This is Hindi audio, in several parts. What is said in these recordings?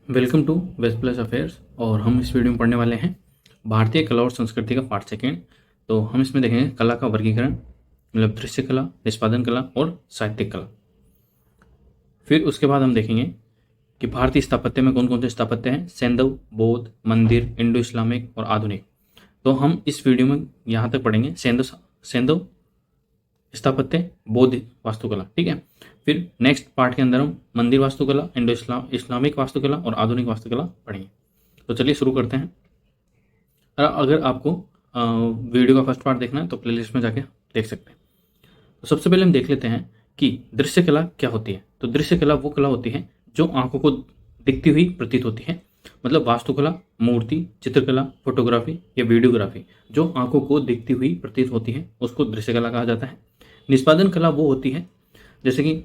Welcome to best place affairs. और हम इस वीडियो में पढ़ने वाले हैं भारतीय कला और संस्कृति का पार्ट सेकेंड। तो हम इसमें देखेंगे कला का वर्गीकरण, मतलब दृश्य कला, निष्पादन कला और साहित्यिक कला। फिर उसके बाद हम देखेंगे कि भारतीय स्थापत्य में कौन कौन से स्थापत्य हैं: सैंधव, बौद्ध, मंदिर, इंडो इस्लामिक और आधुनिक। तो हम इस वीडियो में यहाँ तक पढ़ेंगे सैंधव स्थापत्य, बौद्ध वास्तुकला, ठीक है। फिर नेक्स्ट पार्ट के अंदर हम मंदिर वास्तुकला, इंडो इस्लामिक वास्तुकला और आधुनिक वास्तुकला पढ़ेंगे। तो चलिए शुरू करते हैं। अगर आपको वीडियो का फर्स्ट पार्ट देखना है तो प्लेलिस्ट में जाके देख सकते हैं। तो सबसे पहले हम देख लेते हैं कि दृश्य कला क्या होती है। तो दृश्य कला वो कला होती है जो आंखों को दिखती हुई प्रतीत होती है। मतलब वास्तुकला, मूर्ति, चित्रकला, फोटोग्राफी या वीडियोग्राफी जो आंखों को दिखती हुई प्रतीत होती है उसको दृश्य कला कहा जाता है। निष्पादन कला वो होती है जैसे कि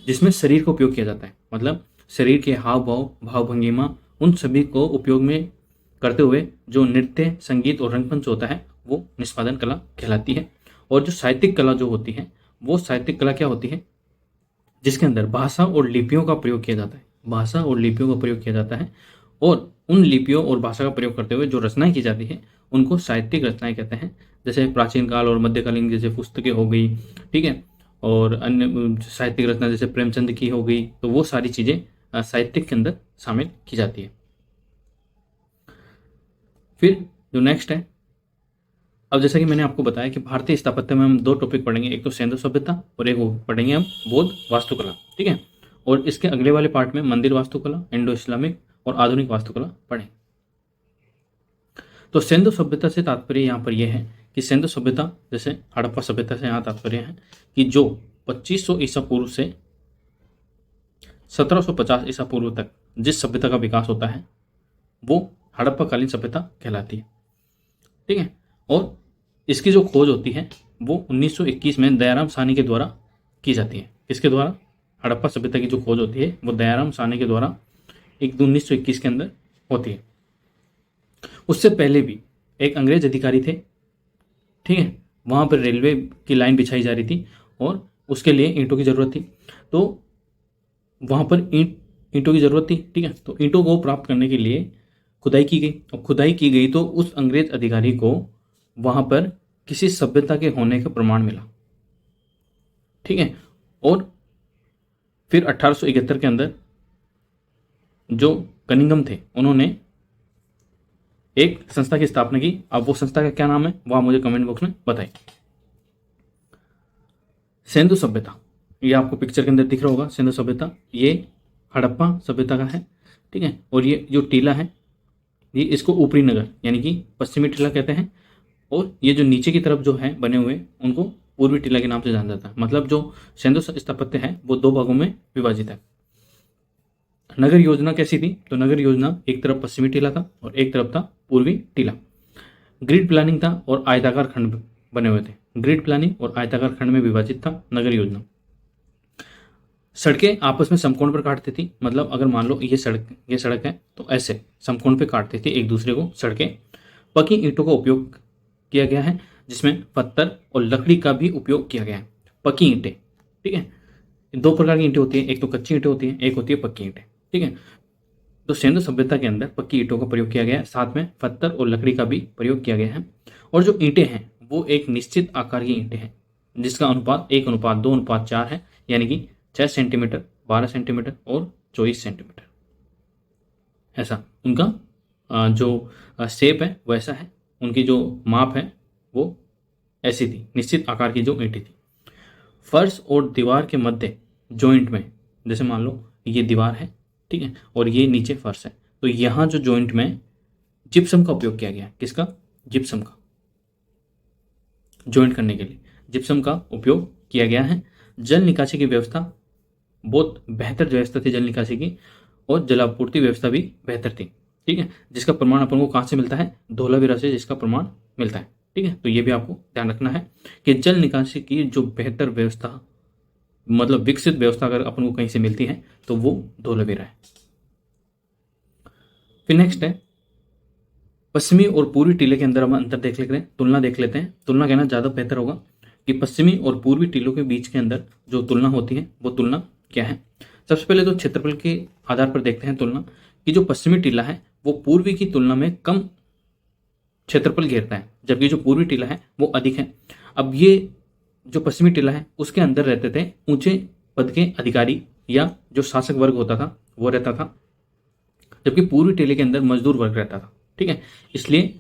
जिसमें शरीर का उपयोग किया जाता है, मतलब शरीर के हाव भाव, भाव भंगिमा, उन सभी को उपयोग में करते हुए जो नृत्य, संगीत और रंगमंच होता है वो निष्पादन कला कहलाती है। और जो साहित्यिक कला जो होती है वो साहित्यिक कला क्या होती है, जिसके अंदर भाषा और लिपियों का प्रयोग किया जाता है। भाषा और लिपियों का प्रयोग किया जाता है और उन लिपियों और भाषा का प्रयोग करते हुए जो रचनाएं की जाती है उनको साहित्यिक रचनाएं कहते हैं। जैसे प्राचीन काल और मध्यकालीन जैसे पुस्तकें हो गई, ठीक है, और अन्य साहित्यिक रचना जैसे प्रेमचंद की हो गई, तो वो सारी चीज़ें साहित्यिक के अंदर शामिल की जाती है। फिर जो नेक्स्ट है, अब जैसा कि मैंने आपको बताया कि भारतीय स्थापत्य में हम दो टॉपिक पढ़ेंगे, एक तो सैंधव सभ्यता और एक वो पढ़ेंगे हम बौद्ध वास्तुकला, ठीक है। और इसके अगले वाले पार्ट में मंदिर वास्तुकला, इंडो इस्लामिक और आधुनिक वास्तुकला पढ़ेंगे। तो सैंधव सभ्यता से तात्पर्य यहाँ पर यह है कि सैंधव सभ्यता जैसे हड़प्पा सभ्यता से यहाँ तात्पर्य है कि जो 2500 ईसा पूर्व से 1750 ईसा पूर्व तक जिस सभ्यता का विकास होता है वो हड़प्पाकालीन सभ्यता कहलाती है, ठीक है। और इसकी जो खोज होती है वो 1921 में दयाराम साहनी के द्वारा की जाती है। किसके द्वारा? हड़प्पा सभ्यता की जो खोज होती है वो दयाराम साहनी के द्वारा 1921 के अंदर होती है। उससे पहले भी एक अंग्रेज अधिकारी थे, ठीक है, वहाँ पर रेलवे की लाइन बिछाई जा रही थी और उसके लिए ईंटों की ज़रूरत थी। तो वहाँ पर ईंटों की ज़रूरत थी, ठीक है। तो ईंटों को प्राप्त करने के लिए खुदाई की गई और खुदाई की गई तो उस अंग्रेज अधिकारी को वहाँ पर किसी सभ्यता के होने का प्रमाण मिला, ठीक है। और फिर 1871 के अंदर जो कनिंघम थे उन्होंने एक संस्था की स्थापना की। अब वो संस्था का क्या नाम है वो आप मुझे कमेंट बॉक्स में बताइए। सिंधु सभ्यता, ये आपको पिक्चर के अंदर दिख रहा होगा। सिंधु सभ्यता ये हड़प्पा सभ्यता का है, ठीक है। और ये जो टीला है ये इसको ऊपरी नगर यानी कि पश्चिमी टीला कहते हैं और ये जो नीचे की तरफ जो है बने हुए उनको पूर्वी टीला के नाम से जाना जाता है। मतलब जो सिंधु स्थापत्य है वो दो भागों में विभाजित है। नगर योजना कैसी थी? तो नगर योजना एक तरफ पश्चिमी टीला था और एक तरफ था पूर्वी टीला। ग्रिड प्लानिंग था और आयताकार खंड बने हुए थे। ग्रिड प्लानिंग और आयताकार खंड में विभाजित था नगर योजना। सड़कें आपस में समकोण पर काटती थी, मतलब अगर मान लो ये सड़क है तो ऐसे समकोण पे काटती थी एक दूसरे को सड़कें। पक्की ईंटों का उपयोग किया गया है जिसमें पत्थर और लकड़ी का भी उपयोग किया गया है। पक्की ईंटें, ठीक है, दो प्रकार की ईंटें होती हैं, एक तो कच्ची ईंटें होती हैं, एक होती है पक्की ईंटें, ठीक है। तो सिंधु सभ्यता के अंदर पक्की ईंटों का प्रयोग किया गया है, साथ में पत्थर और लकड़ी का भी प्रयोग किया गया है। और जो ईंटें हैं वो एक निश्चित आकार की ईंटें हैं जिसका अनुपात 1:2:4 है, यानी कि 6 सेंटीमीटर, 12 सेंटीमीटर और 24 सेंटीमीटर, ऐसा उनका जो शेप है वैसा है। उनकी जो माप है वो ऐसी थी, निश्चित आकार की जो ईंटें थी। फर्श और दीवार के मध्य जॉइंट में, जैसे मान लो ये दीवार है, ठीक है, और ये नीचे फर्श है, तो यहाँ जो जॉइंट में जिप्सम का उपयोग किया गया है। किसका? जिप्सम का। जॉइंट करने के लिए जिप्सम का उपयोग किया गया है। जल निकासी की व्यवस्था बहुत बेहतर व्यवस्था थी जल निकासी की, और जलापूर्ति व्यवस्था भी बेहतर थी, ठीक है, जिसका प्रमाण अपन को कहाँ से मिलता है? धोलावीरा से जिसका प्रमाण मिलता है, ठीक है। तो ये भी आपको ध्यान रखना है कि जल निकासी की जो बेहतर व्यवस्था, मतलब विकसित व्यवस्था अगर अपन को कहीं से मिलती है तो वो धोलावीरा है। फिर नेक्स्ट है पश्चिमी और पूर्वी टीले के अंदर हम अंतर देख लेते हैं, तुलना देख लेते हैं। तुलना कहना ज़्यादा बेहतर होगा कि पश्चिमी और पूर्वी टीलों के बीच के अंदर जो तुलना होती है वो तुलना क्या है। सबसे पहले तो क्षेत्रफल के आधार पर देखते हैं तुलना कि जो पश्चिमी टीला है वो पूर्वी की तुलना में कम क्षेत्रफल घेरता है, जबकि जो पूर्वी टीला है वो अधिक है। अब ये जो पश्चिमी टीला है उसके अंदर रहते थे ऊंचे पद के अधिकारी या जो शासक वर्ग होता था वो रहता था, जबकि पूर्वी टीले के अंदर मजदूर वर्ग रहता था। ठीक है, इसलिए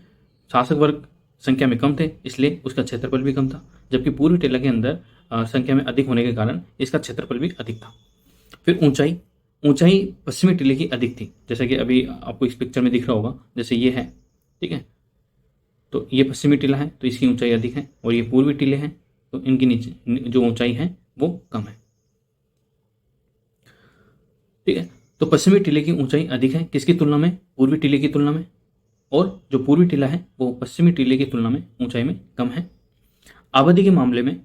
शासक वर्ग संख्या में कम थे, इसलिए उसका क्षेत्रफल भी कम था, जबकि पूर्वी टीला के अंदर संख्या में अधिक होने के कारण इसका क्षेत्रफल भी अधिक था। फिर ऊंचाई, ऊंचाई पश्चिमी टीले की अधिक थी, जैसे कि अभी आपको इस पिक्चर में दिख रहा होगा, जैसे ये है। ठीक है, तो ये पश्चिमी टीला है तो इसकी ऊंचाई अधिक है, और ये पूर्वी टीले हैं तो इनकी नीचे जो ऊंचाई है वो कम है। ठीक है, तो पश्चिमी टीले की ऊंचाई अधिक है किसकी तुलना में? पूर्वी टीले की तुलना में। और जो पूर्वी टीला है वो पश्चिमी टीले की तुलना में ऊंचाई में कम है। आबादी के मामले में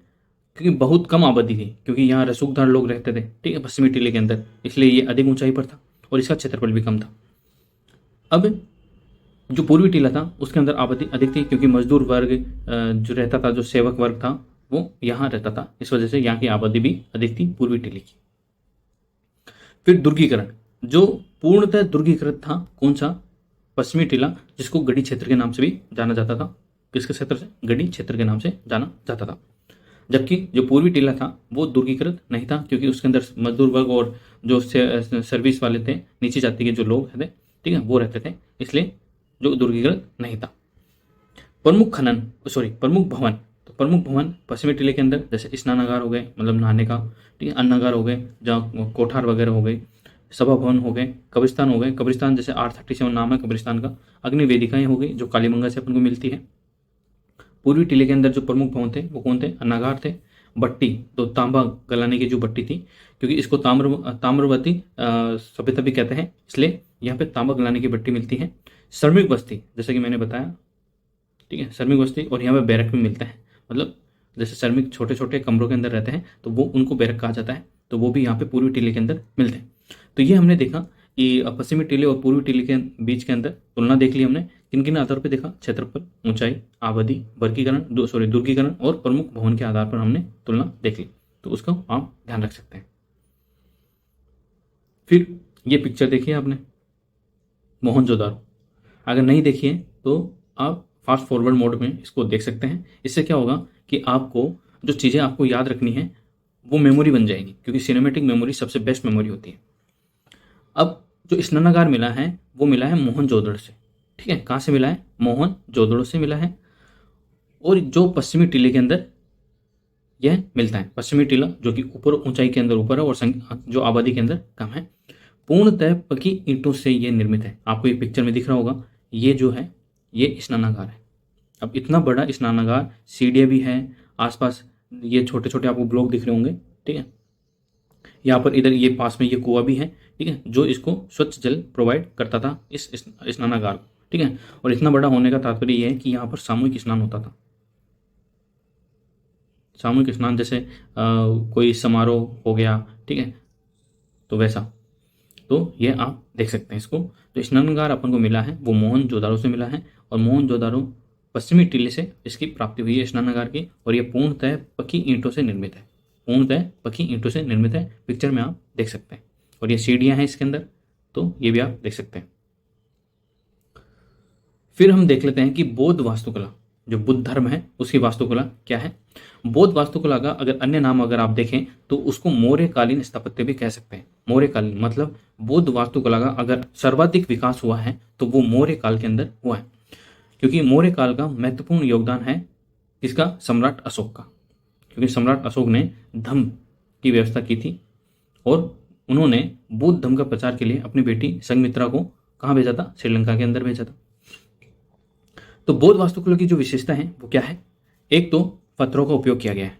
क्योंकि बहुत कम आबादी थी, क्योंकि यहाँ रसूखदार लोग रहते थे, ठीक है, पश्चिमी टीले के अंदर, इसलिए ये अधिक ऊंचाई पर था और इसका क्षेत्रफल भी कम था। अब जो पूर्वी टीला था उसके अंदर आबादी अधिक थी, क्योंकि मजदूर वर्ग जो रहता था, जो सेवक वर्ग था वो यहाँ रहता था, इस वजह से यहाँ की आबादी भी अधिक थी पूर्वी टीले की। फिर दुर्गीकरण, जो पूर्णतः दुर्गीकृत था कौन सा? पश्चिमी टीला, जिसको गढ़ी क्षेत्र के नाम से भी जाना जाता था। किसके क्षेत्र से? गढ़ी क्षेत्र के नाम से जाना जाता था। जबकि जो पूर्वी टीला था वो दुर्गीकृत नहीं था, क्योंकि उसके अंदर मजदूर वर्ग और जो सर्विस वाले थे, नीची जाति के जो लोग थे, ठीक है, वो रहते थे, इसलिए जो दुर्गीकृत नहीं था। प्रमुख भवन, तो प्रमुख भवन पश्चिमी टीले के अंदर जैसे स्नानागार हो गए, मतलब नहाने का, ठीक है, अन्नागार हो गए, जहाँ कोठार वगैरह हो गए, सभा भवन हो गए, कब्रिस्तान हो गए, कब्रिस्तान जैसे R37 नाम है कब्रिस्तान का, अग्नि वेदिकाएं हो गई जो कालीमंगा से अपन को मिलती है। पूर्वी टीले के अंदर जो प्रमुख भवन थे वो कौन थे? अन्नागार थे। भट्टी, तो तांबा गलाने की जो भट्टी थी, क्योंकि इसको ताम्रवती सभ्यता भी कहते हैं, इसलिए यहाँ पे तांबा गलाने की भट्टी मिलती है। श्रमिक बस्ती, जैसे कि मैंने बताया, ठीक है, श्रमिक बस्ती, और यहाँ पे बैरक भी मिलता है, मतलब जैसे श्रमिक छोटे छोटे कमरों के अंदर रहते हैं तो वो उनको बैरक कहा जाता है, तो वो भी यहाँ पे पूर्वी टीले के अंदर मिलते हैं। तो ये हमने देखा कि पश्चिमी टीले और पूर्वी टीले के बीच के अंदर तुलना देख ली हमने। किन किन आधार पर देखा? क्षेत्रफल, ऊंचाई, आबादी, वर्गीकरण, दुर्गीकरण और प्रमुख भवन के आधार पर हमने तुलना देख ली, तो उसका आप ध्यान रख सकते हैं। फिर ये पिक्चर देखिए आपने, मोहनजोदारो, अगर नहीं देखिए तो आप फास्ट फॉरवर्ड मोड में इसको देख सकते हैं। इससे क्या होगा कि आपको जो चीज़ें आपको याद रखनी है वो मेमोरी बन जाएगी, क्योंकि सिनेमेटिक मेमोरी सबसे बेस्ट मेमोरी होती है। अब जो स्नानागार मिला है वो मिला है मोहनजोदड़ो से, ठीक है, कहाँ से मिला है? मोहनजोदड़ो से मिला है। और जो पश्चिमी टीले के अंदर यह मिलता है, पश्चिमी टीला जो कि ऊपर ऊंचाई के अंदर ऊपर है और जो आबादी के अंदर कम है, पूर्णतः पकी ईंटों से ये निर्मित है। आपको ये पिक्चर में दिख रहा होगा, ये जो है ये स्नानागार है। अब इतना बड़ा स्नानागार, सीढ़ियाँ भी है आसपास, ये छोटे छोटे आपको ब्लॉक दिख रहे होंगे, ठीक है, यहाँ पर इधर ये पास में ये कुआं भी है, ठीक है, जो इसको स्वच्छ जल प्रोवाइड करता था इस स्नानागार को, ठीक है। और इतना बड़ा होने का तात्पर्य यह है कि यहाँ पर सामूहिक स्नान होता था। सामूहिक स्नान जैसे कोई समारोह हो गया, ठीक है, तो वैसा, तो ये आप देख सकते हैं इसको। जो स्नानागार अपन को मिला है वो मोहनजोदारो से मिला है, और मोहनजोदारो पश्चिमी टीले से इसकी प्राप्ति हुई है स्नानागार की, और ये पूर्णतः पकी ईंटों से निर्मित है, पूर्णतः पकी ईंटों से निर्मित है। पिक्चर में आप देख सकते हैं, और ये सीढ़ियाँ हैं इसके अंदर, तो ये भी आप देख सकते हैं। फिर हम देख लेते हैं कि बौद्ध वास्तुकला, जो बुद्ध धर्म है उसकी वास्तुकला क्या है। बौद्ध वास्तुकला का अगर अन्य नाम अगर आप देखें तो उसको मौर्यकालीन स्थापत्य भी कह सकते हैं। मौर्यकालीन मतलब बौद्ध वास्तुकला का अगर सर्वाधिक विकास हुआ है तो वो मौर्य काल के अंदर हुआ है, क्योंकि मौर्य काल का महत्वपूर्ण योगदान है किसका? सम्राट अशोक का, क्योंकि सम्राट अशोक ने धम्म की व्यवस्था की थी, और उन्होंने बौद्ध धर्म का प्रचार के लिए अपनी बेटी संघमित्रा को कहाँ भेजा था? श्रीलंका के अंदर भेजा था। तो बौद्ध वास्तुकला की जो विशेषता है वो क्या है? एक तो पत्थरों का उपयोग किया गया है,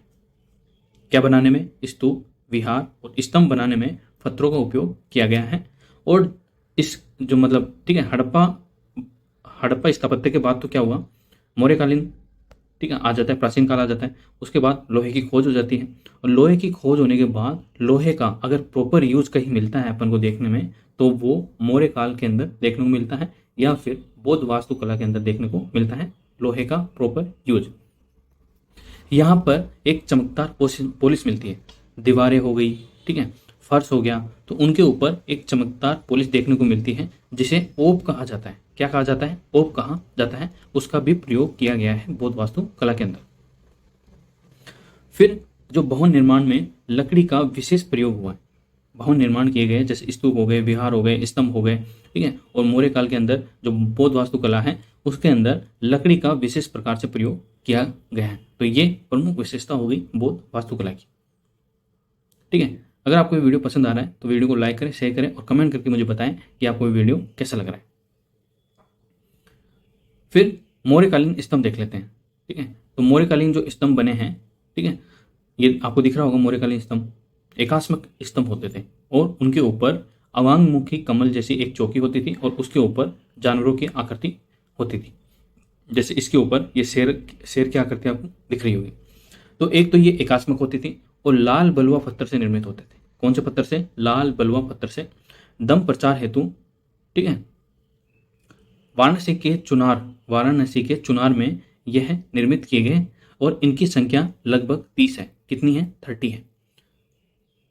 क्या बनाने में? स्तूप, विहार और स्तंभ बनाने में पत्थरों का उपयोग किया गया है। और इस जो मतलब, ठीक है, हड़प्पा स्थापत्य के बाद तो क्या हुआ? मौर्यकालीन, ठीक है, आ जाता है, प्राचीन काल आ जाता है। उसके बाद लोहे की खोज हो जाती है, और लोहे की खोज होने के बाद लोहे का अगर प्रॉपर यूज कहीं मिलता है अपन को देखने में, तो वो मौर्य काल के अंदर देखने को मिलता है, या फिर बौद्ध वास्तुकला के अंदर देखने को मिलता है लोहे का प्रॉपर यूज। यहाँ पर एक चमकदार पॉलिश मिलती है, दीवारें हो गई, ठीक है, फर्श हो गया, तो उनके ऊपर एक चमकदार पॉलिश देखने को मिलती है जिसे ओप कहा जाता है। क्या कहा जाता है? ओप कहा जाता है। उसका भी प्रयोग किया गया है बौद्ध वास्तु कला के अंदर। फिर जो भवन निर्माण में लकड़ी का विशेष प्रयोग हुआ है, भवन निर्माण किए गए जैसे स्तूप हो गए, विहार हो गए, स्तंभ हो गए, ठीक है। और मौर्य काल के अंदर जो बौद्ध वास्तुकला है उसके अंदर लकड़ी का विशेष प्रकार से प्रयोग किया गया है। तो ये प्रमुख विशेषता हो गई बौद्ध वास्तुकला की, ठीक है। अगर आपको ये वीडियो पसंद आ रहा है तो वीडियो को लाइक करें, शेयर करें और कमेंट करके मुझे बताएं कि आपको ये वीडियो कैसा लग रहा है। फिर मौर्यकालीन स्तंभ देख लेते हैं, ठीक है। तो मौर्यकालीन जो स्तंभ बने हैं, ठीक है, ये आपको दिख रहा होगा। मौर्यकालीन स्तंभ एकात्मक स्तंभ होते थे और उनके ऊपर अवांगमुखी कमल जैसी एक चौकी होती थी और उसके ऊपर जानवरों की आकृति होती थी। जैसे इसके ऊपर ये शेर की आकृति आपको दिख रही होगी। तो एक तो ये एकात्मक होती थी और लाल बलुआ पत्थर से निर्मित होते थे। कौन से पत्थर से? लाल बलुआ पत्थर से। दम प्रचार हेतु, ठीक है, वाराणसी के चुनार में यह निर्मित किए गए और इनकी संख्या लगभग 30 है। कितनी है? 30 है।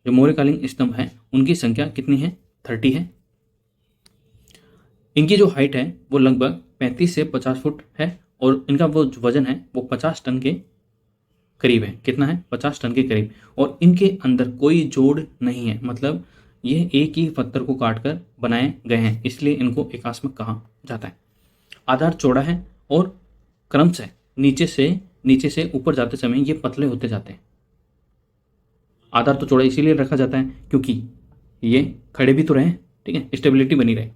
जो मौर्यकालीन स्तंभ है उनकी संख्या कितनी है? 30 है। इनकी जो हाइट है वो लगभग 35 से 50 फुट है और इनका वो जो वजन है वो 50 टन के करीब है। कितना है? 50 टन के करीब। और इनके अंदर कोई जोड़ नहीं है, मतलब ये एक ही पत्थर को काटकर बनाए गए हैं, इसलिए इनको एकात्मक कहा जाता है। आधार चौड़ा है और क्रमशः नीचे से ऊपर जाते समय ये पतले होते जाते हैं। आधार तो चौड़ा इसीलिए रखा जाता है क्योंकि ये खड़े भी तो रहे, ठीक है, स्टेबिलिटी बनी रहे।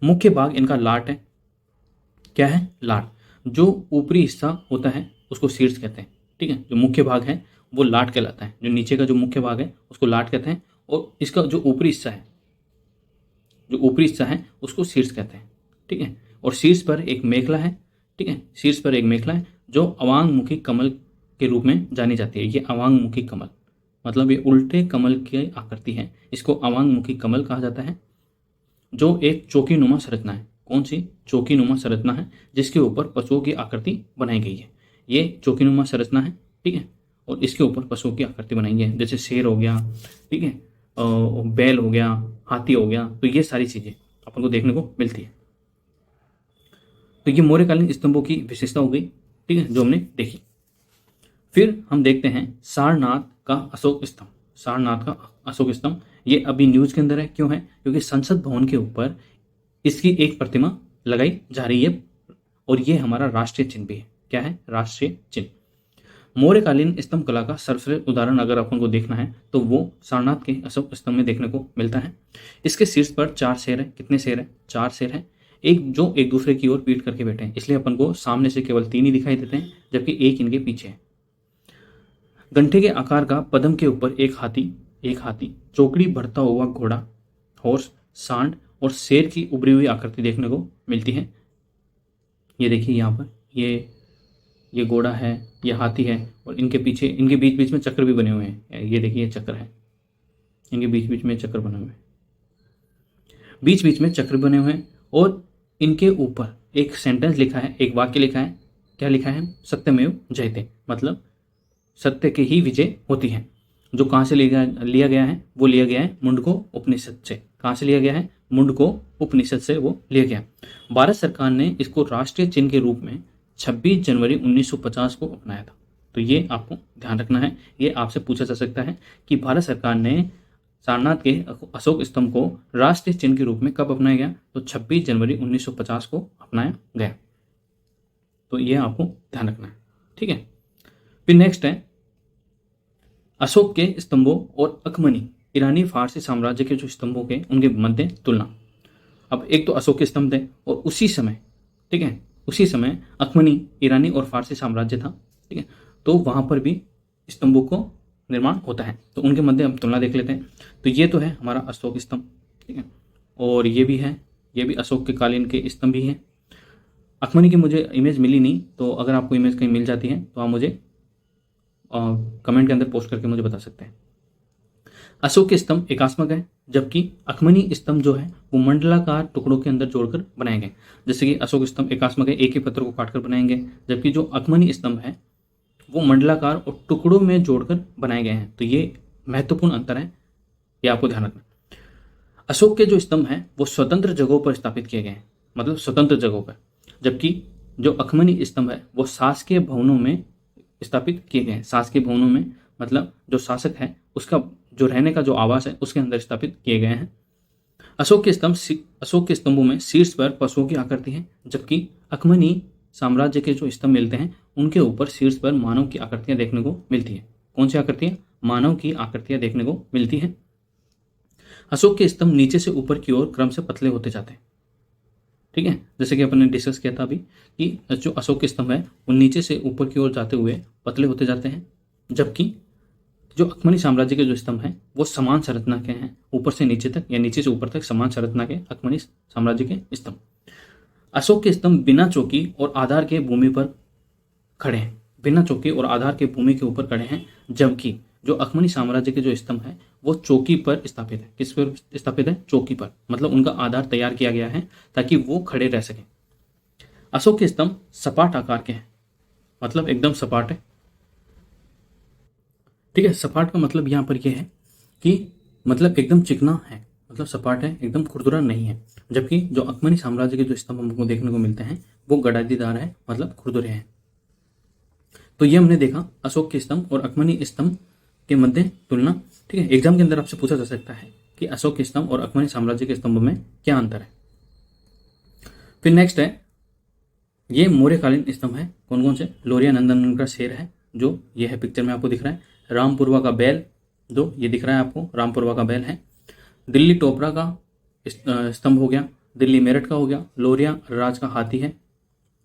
मुख्य भाग इनका लाट है। क्या है? लाट। जो ऊपरी हिस्सा होता है उसको शीर्ष कहते हैं, ठीक है। जो मुख्य भाग है वो लाट कहलाता है। जो नीचे का जो मुख्य भाग है उसको लाट कहते हैं और इसका जो ऊपरी हिस्सा है उसको शीर्ष कहते हैं, ठीक है। और शीर्ष पर एक मेखला है, ठीक है, शीर्ष पर एक मेखला है जो अवांगमुखी कमल के रूप में जानी जाती है। ये अवांगमुखी कमल मतलब ये उल्टे कमल की आकृति है, इसको अवांगमुखी कमल कहा जाता है, जो एक चौकीनुमा संरचना है। कौन सी? चौकीनुमा संरचना है जिसके ऊपर पशुओं की आकृति बनाई गई है। ये चौकीनुमा संरचना है, ठीक है, और इसके ऊपर पशुओं की आकृति बनाई है, जैसे शेर हो गया, ठीक है, बैल हो गया, हाथी हो गया। तो ये सारी चीजें अपन को देखने को मिलती है। तो ये मौर्यकालीन स्तंभों की विशेषता हो गई, ठीक है, जो हमने देखी। फिर हम देखते हैं सारनाथ का अशोक स्तंभ। सारनाथ का अशोक स्तंभ ये अभी न्यूज के अंदर है। क्यों है? क्योंकि संसद भवन के ऊपर इसकी एक प्रतिमा लगाई जा रही है और ये हमारा राष्ट्रीय चिन्ह भी है। क्या है? राष्ट्रीय चिन्ह। मौर्यकालीन स्तंभ कला का सर्वश्रेष्ठ उदाहरण अगर अपन को देखना है तो वो सारनाथ के अशोक स्तंभ में देखने को मिलता है। इसके शीर्ष पर 4 शेर है। कितने शेर है? 4 शेर है, जो एक दूसरे की ओर पीठ करके बैठे हैं, इसलिए अपन को सामने से केवल 3 ही दिखाई देते हैं, जबकि एक इनके पीछे है। गंठे के आकार का पदम के ऊपर एक हाथी, चौकड़ी बढ़ता हुआ घोड़ा, हॉर्स, सांड और शेर की उभरी हुई आकृति देखने को मिलती है। ये देखिए यहाँ पर ये घोड़ा है, ये हाथी है और इनके पीछे इनके बीच बीच में चक्र भी बने हुए हैं। ये देखिए, ये चक्र है, इनके बीच बीच में चक्र बने हुए हैं, बीच बीच में चक्र बने हुए हैं और इनके ऊपर एक सेंटेंस लिखा है, एक वाक्य लिखा है। क्या लिखा है? सत्यमेव जयते, मतलब सत्य की ही विजय होती है। जो कहाँ से लिया गया है? वो लिया गया है मुंडको उपनिषद से। कहाँ से लिया गया है? मुंडको उपनिषद से वो लिया गया। भारत सरकार ने इसको राष्ट्रीय चिन्ह के रूप में 26 जनवरी 1950 को अपनाया था। तो ये आपको ध्यान रखना है। ये आपसे पूछा जा सकता है कि भारत सरकार ने सारनाथ के अशोक स्तंभ को राष्ट्रीय चिन्ह के रूप में कब अपनाया गया? तो 26 जनवरी 1950 को अपनाया गया। तो ये आपको ध्यान रखना है, ठीक है। फिर नेक्स्ट है अशोक के स्तंभों और अकमनी ईरानी फारसी साम्राज्य के जो स्तंभों के उनके मध्य तुलना। अब एक तो अशोक के स्तंभ थे और उसी समय, ठीक है, उसी समय अकमनी ईरानी और फारसी साम्राज्य था, ठीक है, तो वहां पर भी स्तंभों को निर्माण होता है। तो उनके मध्य हम तुलना देख लेते हैं। तो ये तो है हमारा अशोक स्तंभ, ठीक है, और ये भी है, ये भी अशोक के कालीन के स्तंभ ही है। अकमनी की मुझे इमेज मिली नहीं, तो अगर आपको इमेज कहीं मिल जाती है तो आप मुझे कमेंट के अंदर पोस्ट करके मुझे बता सकते हैं। अशोक के स्तंभ एकात्मक है, जबकि अकमनी स्तंभ जो है वो मंडलाकार टुकड़ों के अंदर जोड़कर बनाए गए। जैसे कि अशोक स्तंभ एकात्मक है, एक ही पत्थर को काटकर बनाएंगे, जबकि जो अकमनी स्तंभ है वो मंडलाकार और टुकड़ों में जोड़कर बनाए गए हैं। तो ये महत्वपूर्ण अंतर है ये आपको ध्यान रखना। अशोक के जो स्तंभ हैं वो स्वतंत्र जगहों पर स्थापित किए गए हैं, मतलब स्वतंत्र जगहों पर, जबकि जो अखमनी स्तंभ है वो शासकीय भवनों में स्थापित किए गए हैं। शासकीय भवनों में मतलब जो शासक है उसका जो रहने का जो आवास है उसके अंदर स्थापित किए गए हैं। अशोक के स्तंभों में शीर्ष पर पशुओं की आकृति है, जबकि अखमनी साम्राज्य के जो स्तंभ मिलते हैं उनके ऊपर शीर्ष पर मानव की आकृतियां देखने को मिलती है। कौन सी आकृतियां? मानव की आकृतियां देखने को मिलती हैं। अशोक के स्तंभ नीचे से ऊपर की ओर क्रम से पतले होते जाते हैं। ठीक है, जैसे कि अपन ने डिस्कस किया था अभी कि जो अशोक के स्तंभ है वो नीचे से ऊपर की ओर जाते हुए पतले होते जाते हैं, जबकि जो अखमनी साम्राज्य के जो स्तंभ हैं वो समान संरचना के हैं, ऊपर से नीचे तक या नीचे से ऊपर तक समान संरचना के अखमनी साम्राज्य के स्तंभ। अशोक के स्तंभ बिना चौकी और आधार के भूमि पर खड़े हैं, बिना चौकी और आधार के भूमि के ऊपर खड़े हैं, जबकि जो अखमनी साम्राज्य के जो स्तंभ है वो चौकी पर स्थापित है। किस पर स्थापित है? चौकी पर, मतलब उनका आधार तैयार किया गया है ताकि वो खड़े रह सकें। अशोक के स्तंभ सपाट आकार के हैं, मतलब एकदम सपाट है। ठीक है, सपाट का मतलब यहाँ पर यह है कि मतलब एकदम चिकना है, मतलब सपाट है, एकदम खुरदुरा नहीं है। जबकि जो अखमनी साम्राज्य के जो स्तंभ हमको देखने को मिलते हैं वो गडादीदार है, मतलब खुरदुरे हैं। तो ये हमने देखा अशोक के स्तंभ और अखमनी स्तंभ के मध्य तुलना। ठीक है, एग्जाम के अंदर आपसे पूछा जा सकता है कि अशोक के स्तंभ और अखमनी साम्राज्य के स्तंभ में क्या अंतर है। फिर नेक्स्ट है ये मौर्यकालीन स्तंभ है। कौन कौन से? लोरिया नंदनगढ़ का शेर है, जो ये है पिक्चर में आपको दिख रहा है। रामपुरवा का बैल, जो ये दिख रहा है आपको, रामपुरवा का बैल है। दिल्ली टोपरा का स्तंभ हो गया, दिल्ली मेरठ का हो गया। लोरिया राज का हाथी है।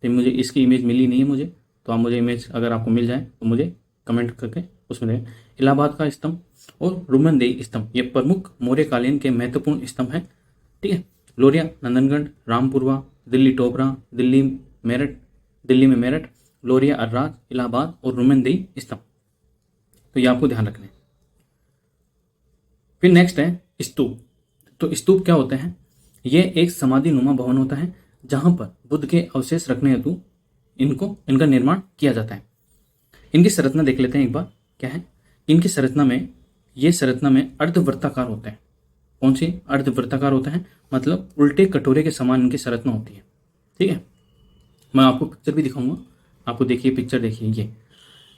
तो मुझे इसकी इमेज मिली नहीं है मुझे, तो आप मुझे इमेज अगर आपको मिल जाए तो मुझे कमेंट करके उसमें दें। इलाहाबाद का स्तंभ और रुमनदेही स्तंभ, ये प्रमुख मौर्यकालीन के महत्वपूर्ण स्तंभ हैं। ठीक है, लोरिया नंदनगढ़, रामपुरवा, दिल्ली टोपरा, दिल्ली में मेरठ, लोरिया अर्राज, इलाहाबाद और रुमनदेही स्तंभ। तो ये आपको ध्यान रखना है। फिर नेक्स्ट है स्तूप। तो स्तूप क्या होते हैं? ये एक समाधि नुमा भवन होता है जहां पर बुद्ध के अवशेष रखने हेतु इनका निर्माण किया जाता है। इनकी संरचना देख लेते हैं एक बार, क्या है इनकी संरचना में अर्धवृत्ताकार होते हैं। कौन सी? अर्धवृत्ताकार होते हैं, मतलब उल्टे कटोरे के समान इनकी संरचना होती है। ठीक है, मैं आपको पिक्चर भी दिखाऊंगा। आपको देखिए, पिक्चर देखिए,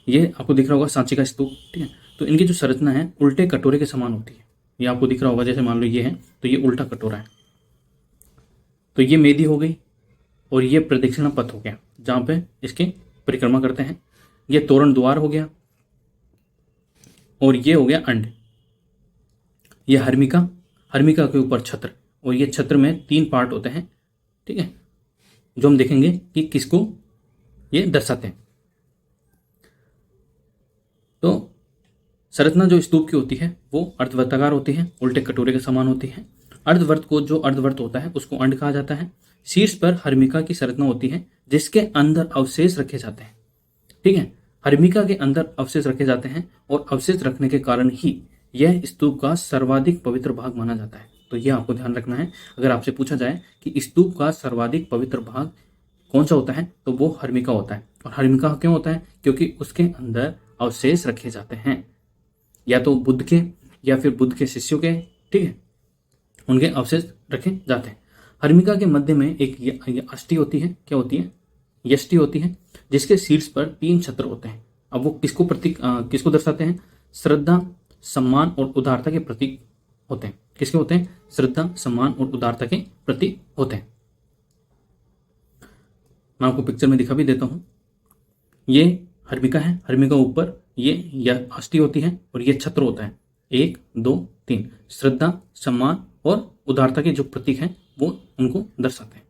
ये आपको दिख रहा होगा सांची का स्तूप। ठीक है, तो इनकी जो संरचना है उल्टे कटोरे के समान होती है। ये आपको दिख रहा होगा, जैसे मान लो ये है तो ये उल्टा कटोरा है। तो ये मेदी हो गई और ये प्रदक्षिणा पथ हो गया जहां पे इसके परिक्रमा करते हैं। ये तोरण द्वार हो गया और ये हो गया अंड। ये हर्मिका के ऊपर छत्र, और ये छत्र में 3 पार्ट होते हैं। ठीक है, जो हम देखेंगे कि किसको ये दर्शाते हैं। तो संरचना जो स्तूप की होती है वो अर्धवृत्ताकार होती है, उल्टे कटोरे के समान होती है। जो अर्धवर्त होता है उसको अंड कहा जाता है। शीर्ष पर हर्मिका की संरचना होती है जिसके अंदर अवशेष रखे जाते हैं। ठीक है, हर्मिका के अंदर अवशेष रखे जाते हैं और अवशेष रखने के कारण ही यह स्तूप का सर्वाधिक पवित्र भाग माना जाता है। तो यह आपको ध्यान रखना है। अगर आपसे पूछा जाए कि स्तूप का सर्वाधिक पवित्र भाग कौन सा होता है तो वो हर्मिका होता है। और हर्मिका क्यों होता है? क्योंकि उसके अंदर अवशेष रखे जाते हैं, या तो बुद्ध के या फिर बुद्ध के शिष्यों के। ठीक है, उनके अवशेष रखे जाते हैं। हर्मिका के मध्य में एक अष्टि होती है। क्या होती है? यष्टि होती है, जिसके शीर्ष पर 3 छत्र होते हैं। अब वो किसको दर्शाते हैं? श्रद्धा, सम्मान और उदारता के प्रतीक होते हैं। किसके होते हैं? श्रद्धा, सम्मान और उदारता के प्रतीक होते हैं। मैं आपको पिक्चर में दिखा भी देता हूं। ये हर्मिका है, हर्मिका ऊपर ये अष्टि होती है और ये छत्र होता है। 1 2 3 श्रद्धा, सम्मान और उदारता के जो प्रतीक हैं वो उनको दर्शाते हैं।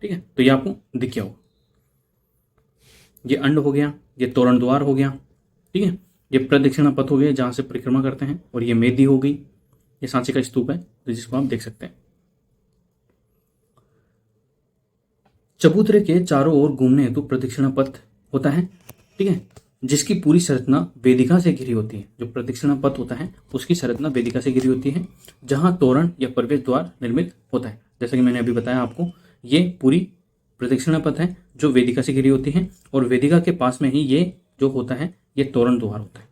ठीक है, तो ये आपको दिख गया होगा। ये अंड हो गया, ये तोरण द्वार हो गया। ठीक है, ये प्रदक्षिणा पथ हो गया जहां से परिक्रमा करते हैं, और ये मेदी हो गई। ये सांची का स्तूप है जिसको आप देख सकते हैं। चबूतरे के चारों ओर घूमने हेतु प्रदक्षिणा पथ होता है। ठीक है, जिसकी पूरी संरचना वेदिका से घिरी होती है। जो प्रदक्षिणा पथ होता है उसकी संरचना वेदिका से घिरी होती है, जहां तोरण या प्रवेश द्वार निर्मित होता है। जैसा कि मैंने अभी बताया आपको, ये पूरी प्रदक्षिणा पथ है जो वेदिका से घिरी होती है, और वेदिका के पास में ही ये जो होता है ये तोरण द्वार होता है।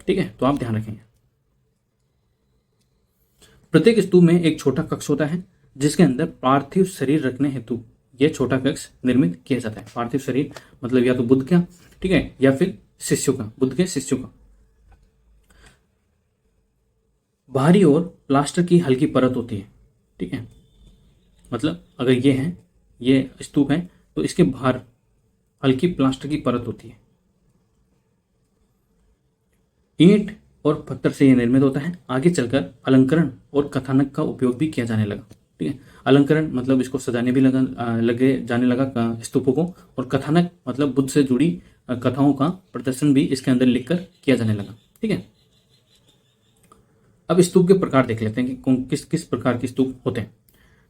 ठीक है, तो आप ध्यान रखेंगे। प्रत्येक स्तूप में एक छोटा कक्ष होता है जिसके अंदर पार्थिव शरीर रखने हेतु यह छोटा कक्ष निर्मित किया जाता है। पार्थिव शरीर मतलब या तो बुद्ध का, ठीक है, या फिर शिष्यों का, बुद्ध के शिष्यों का। बाहरी ओर प्लास्टर की हल्की परत होती है, ठीक है, मतलब अगर ये है, ये स्तूप है तो इसके बाहर हल्की प्लास्टर की परत होती है। ईंट और पत्थर से यह निर्मित होता है। आगे चलकर अलंकरण और कथानक का उपयोग भी किया जाने लगा, ठीक है। अलंकरण मतलब इसको सजाने भी लगे जाने लगा स्तूपों को, और कथानक मतलब बुद्ध से जुड़ी कथाओं का प्रदर्शन भी इसके अंदर लिखकर किया जाने लगा, ठीक है। अब स्तूप के प्रकार देख लेते हैं कि किस किस प्रकार के स्तूप होते हैं।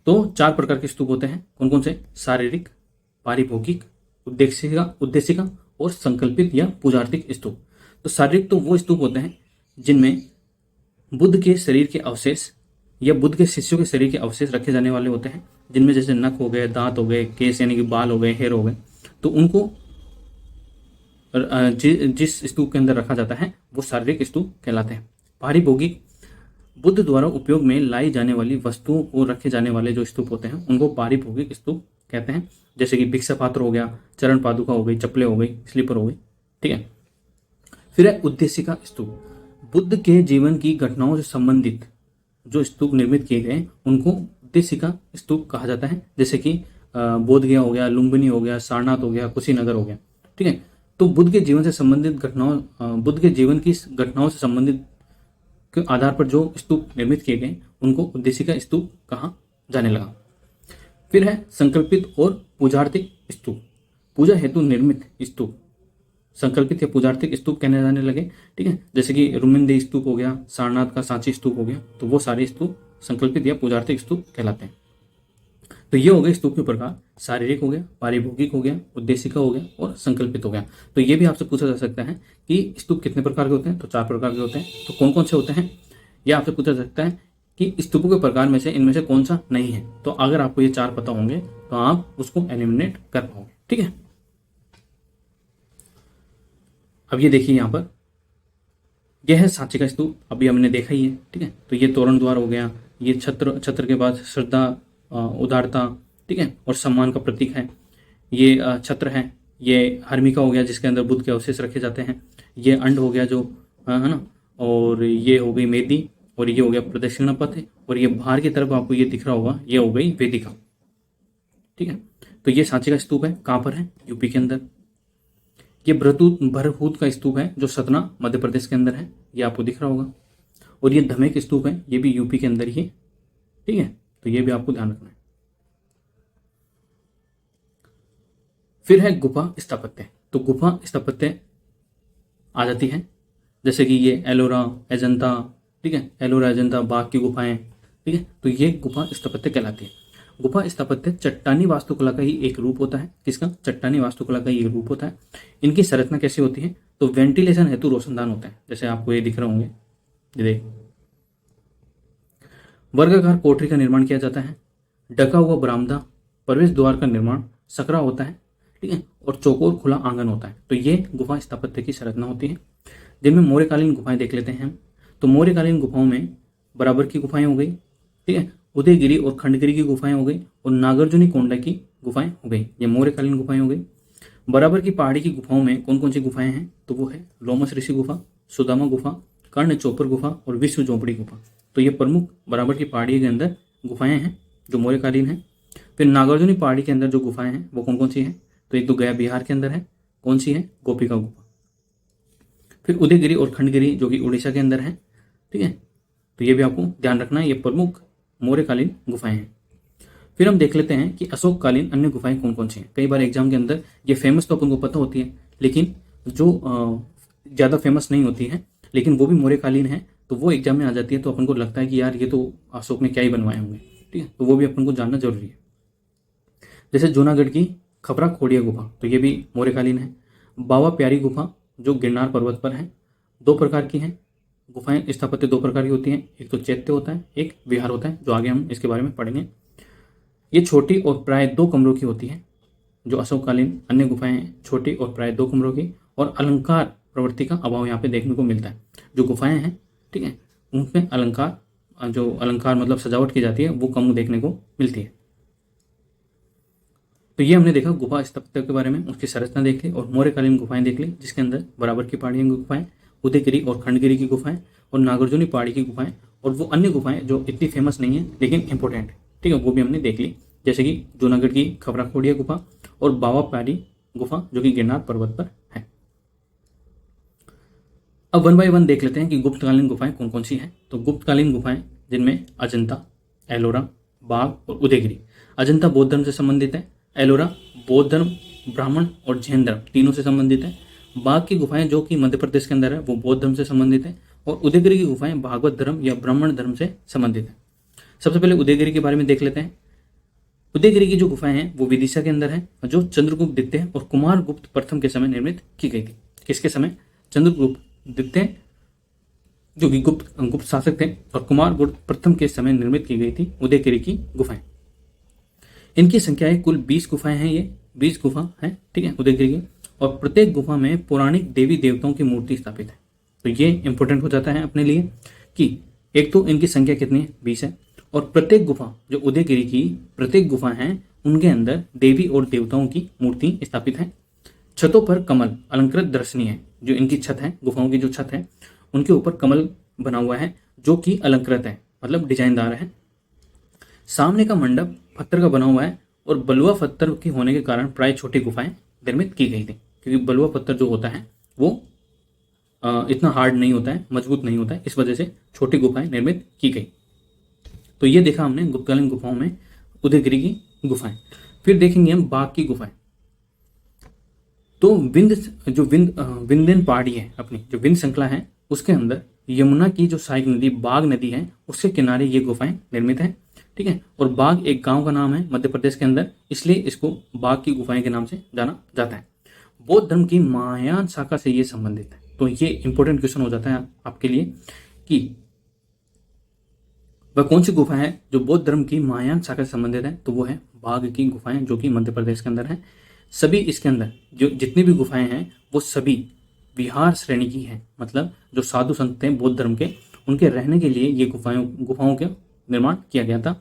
तो 4 प्रकार के स्तूप होते हैं। कौन कौन से? शारीरिक, पारिभोगिक, उद्देशिका और संकल्पित या पूजार्थिक स्तूप। तो शारीरिक तो वो स्तूप होते हैं जिनमें बुद्ध के शरीर के अवशेष या बुद्ध के शिष्यों के शरीर के अवशेष रखे जाने वाले होते हैं, जिनमें जैसे नख हो गए, दांत हो गए, केस यानी कि बाल हो गए, हेयर हो गए, तो उनको जिस स्तूप के अंदर रखा जाता है वो शारीरिक स्तूप कहलाते हैं। पारिभोगिक, बुद्ध द्वारा उपयोग में लाई जाने वाली वस्तुओं को रखे जाने वाले जो स्तूप होते हैं उनको पारिभोगिक स्तूप कहते हैं। जैसे कि भिक्षा पात्र हो गया, चरण पादुका हो गई, चप्पलें हो गई, स्लीपर हो गई, ठीक है। फिर है उद्देशिका स्तूप। बुद्ध के जीवन की घटनाओं से संबंधित जो स्तूप निर्मित किए गए उनको उद्देशिका स्तूप कहा जाता है। जैसे कि बोधगया हो गया, लुम्बिनी हो गया, सारनाथ हो गया, कुशीनगर हो गया, ठीक है। तो बुद्ध के जीवन से संबंधित घटनाओं, बुद्ध के जीवन की घटनाओं से संबंधित के आधार पर जो स्तूप निर्मित किए गए उनको उद्देशिका स्तूप कहा जाने लगा। फिर है संकल्पित और पूजार्थिक स्तूप। पूजा हेतु निर्मित स्तूप संकल्पित या पूजार्थिक स्तूप कहने जाने लगे, ठीक है। जैसे कि रुमिंदी स्तूप हो गया, सारनाथ का सांची स्तूप हो गया, तो वो सारे स्तूप संकल्पित या पूजार्थिक स्तूप कहलाते हैं। तो ये हो गए स्तूप के प्रकार। शारीरिक हो गया, पारिभोगिक हो गया, उद्देशिका हो गया और संकल्पित हो गया। तो ये भी आपसे पूछा जा सकता है कि स्तूप कितने प्रकार के होते हैं? तो 4 प्रकार के होते हैं। तो कौन कौन से होते हैं यह आपसे पूछा जा सकता है कि स्तूपों के प्रकार में से इनमें से कौन सा नहीं है। तो अगर आपको ये 4 पता होंगे तो आप उसको एलिमिनेट कर पाओगे, ठीक है। अब ये देखिए यहाँ पर यह है सांची का स्तूप, अभी हमने देखा ही है, ठीक है। तो ये तोरण द्वार हो गया, ये छत्र के बाद श्रद्धा, उदारता, ठीक है, और सम्मान का प्रतीक है। ये छत्र है, ये हर्मिका हो गया जिसके अंदर बुद्ध के अवशेष रखे जाते हैं। ये अंड हो गया जो है ना, और ये हो गई मेदी, और ये हो गया प्रदक्षिणा पथ है, और ये बाहर की तरफ आपको ये दिख रहा होगा, ये हो गई वेदिका, ठीक है। तो ये सांची का स्तूप है, कहाँ पर है? यूपी के अंदर। ये भरहूत का स्तूप है जो सतना मध्य प्रदेश के अंदर है, ये आपको दिख रहा होगा। और ये धमेक स्तूप है, ये भी यूपी के अंदर ही है, ठीक है। तो ये भी आपको ध्यान रखना है। फिर है गुफा स्थापत्य। तो गुफा स्थापत्य आ जाती है, जैसे कि ये एलोरा, अजंता, ठीक है, एलोरा अजंता बाघ की गुफाएं, ठीक है। तो ये गुफा स्थापत्य कहलाती है। गुफा स्थापत्य चट्टानी वास्तुकला का ही एक रूप होता है। किसका? चट्टानी वास्तुकला का ही एक रूप होता है। इनकी संरचना कैसी होती है? तो वेंटिलेशन हेतु रोशनदान होता है, जैसे आपको ये दिख रहे होंगे, ये देख। वर्गाकार कोठरी का निर्माण किया जाता है। ढका हुआ बरामदा, प्रवेश द्वार का निर्माण, सकरा होता है, ठीक है, और चौकोर खुला आंगन होता है। तो ये गुफा स्थापत्य की संरचना होती है। जिनमें मौर्यकालीन गुफाएं देख लेते हैं हम। तो मौर्यकालीन गुफाओं में बराबर की गुफाएं हो गई, ठीक है, उदयगिरी और खंडगिरी की गुफाएं हो गई, और नागार्जुनी कोंडा की गुफाएं हो गई। ये मौर्यकालीन गुफाएं हो गई। बराबर की पहाड़ी की गुफाओं में कौन कौन सी गुफाएं हैं? तो वो है लोमस ऋषि गुफा, सुदामा गुफा, कर्ण चौपर गुफा और विश्व झोंपड़ी गुफा। तो ये प्रमुख बराबर की पहाड़ी के अंदर गुफाएं हैं जो मौर्यकालीन है। फिर नागार्जुनी पहाड़ी के अंदर जो गुफाएं हैं वो कौन कौन सी हैं? तो एक तो गया बिहार के अंदर है, कौन सी है? गोपिका गुफा। फिर उदयगिरी और खंडगिरी जो कि उड़ीसा के अंदर है, ठीक है। तो ये भी आपको ध्यान रखना है, ये प्रमुख मौर्यकालीन गुफाएं हैं। फिर हम देख लेते हैं कि अशोककालीन अन्य गुफाएं कौन कौन सी हैं। कई बार एग्जाम के अंदर ये फेमस तो अपन को पता होती है, लेकिन जो ज़्यादा फेमस नहीं होती है लेकिन वो भी मौर्यकालीन है, तो वो एग्जाम में आ जाती है, तो अपन को लगता है कि यार ये तो अशोक ने क्या ही बनवाए होंगे, ठीक है। तो वो भी अपन को जानना जरूरी है। जैसे जूनागढ़ की खपरा खोड़िया गुफा, तो ये भी मौर्यकालीन है। बाबा प्यारी गुफा जो गिरनार पर्वत पर है, 2 प्रकार की हैं गुफाएं। स्थापत्य 2 प्रकार की होती हैं, एक तो चैत्य होता है, एक विहार होता है, जो आगे हम इसके बारे में पढ़ेंगे। ये छोटी और प्राय 2 कमरों की होती है। जो अशोककालीन अन्य गुफाएं हैं, छोटी और प्राय 2 कमरों की, और अलंकार प्रवृत्ति का अभाव यहाँ पे देखने को मिलता है। जो गुफाएं हैं, ठीक है, उनमें जो अलंकार मतलब सजावट की जाती है वो कम देखने को मिलती है। तो ये हमने देखा गुफा स्थापत्य के बारे में, उसकी संरचना देख ली और मौर्यकालीन गुफाएं देख ली, जिसके अंदर बराबर की पहाड़ियों की गुफाएं, उदयगिरी और खंडगिरी की गुफाएं और नागार्जुनी पहाड़ी की गुफाएं और वो अन्य गुफाएं जो इतनी फेमस नहीं है लेकिन इंपॉर्टेंट है, ठीक है, वो भी हमने देख ली, जैसे कि जूनागढ़ की खबराखोड़िया गुफा और बाबा पहाड़ी गुफा जो कि गिरनार पर्वत पर है। अब वन बाय वन देख लेते हैं कि गुप्तकालीन गुफाएं कौन कौन सी हैं। तो गुप्तकालीन गुफाएं जिनमें अजंता, एलोरा, बाघ और उदयगिरी। अजंता बौद्ध धर्म से संबंधित है, एलोरा बौद्ध धर्म, ब्राह्मण और जैन धर्म तीनों से संबंधित है। बाघ की गुफाएं जो कि मध्य प्रदेश के अंदर है वो बौद्ध धर्म से संबंधित है और उदयगिरी की गुफाएं भागवत धर्म या ब्राह्मण धर्म से संबंधित है। सबसे पहले उदयगिरी के बारे में देख लेते हैं। उदयगिरी की जो गुफाएं हैं वो विदिशा के अंदर है, जो चंद्रगुप्त द्वितीय और कुमारगुप्त प्रथम के समय निर्मित की गई थी। किसके समय? चंद्रगुप्त द्वितीय जो कि गुप्त शासक थे और कुमारगुप्त प्रथम के समय निर्मित की गई थी उदयगिरी की गुफाएं। इनकी संख्या है कुल 20 गुफाएं हैं, ये 20 गुफा है, ठीक है, उदयगिरी की, और प्रत्येक गुफा में पौराणिक देवी देवताओं की मूर्ति स्थापित है। तो ये इंपॉर्टेंट हो जाता है अपने लिए कि एक तो इनकी संख्या कितनी है, 20 है, और प्रत्येक गुफा जो उदयगिरी की प्रत्येक गुफा है उनके अंदर देवी और देवताओं की मूर्ति स्थापित है। छतों पर कमल अलंकृत दर्शनीय है, जो इनकी छत है, गुफाओं की जो छत है उनके ऊपर कमल बना हुआ है जो कि अलंकृत है, मतलब डिजाइनदार है। सामने का मंडप पत्थर का बना हुआ है और बलुआ पत्थर के होने के कारण प्राय छोटी गुफाएं निर्मित की गई थी, क्योंकि बलुआ पत्थर जो होता है वो इतना हार्ड नहीं होता है, मजबूत नहीं होता है, इस वजह से छोटी गुफाएं निर्मित की गई। तो ये देखा हमने गुप्तकालीन गुफाओं में उदयगिरी की गुफाएं। फिर देखेंगे हम बाघ की गुफाएं। तो विंध्यन पहाड़ी है अपनी, जो विंध्य श्रृंखला है उसके अंदर यमुना की जो सहायक नदी बाघ नदी है उसके किनारे ये गुफाएं निर्मित है, ठीक है। और बाघ एक गांव का नाम है मध्य प्रदेश के अंदर, इसलिए इसको बाघ की गुफाएं के नाम से जाना जाता है। बौद्ध धर्म की महायान शाखा से ये संबंधित है। तो ये इंपॉर्टेंट क्वेश्चन हो जाता है आपके लिए कि वह कौन सी गुफा है जो बौद्ध धर्म की महायान शाखा से संबंधित है। तो वो है बाघ की गुफाएं जो कि मध्य प्रदेश के अंदर है। सभी इसके अंदर जो जितनी भी गुफाएं हैं वो सभी विहार श्रेणी की हैं, मतलब जो साधु संत थे बौद्ध धर्म के उनके रहने के लिए ये गुफाओं के निर्माण किया गया था।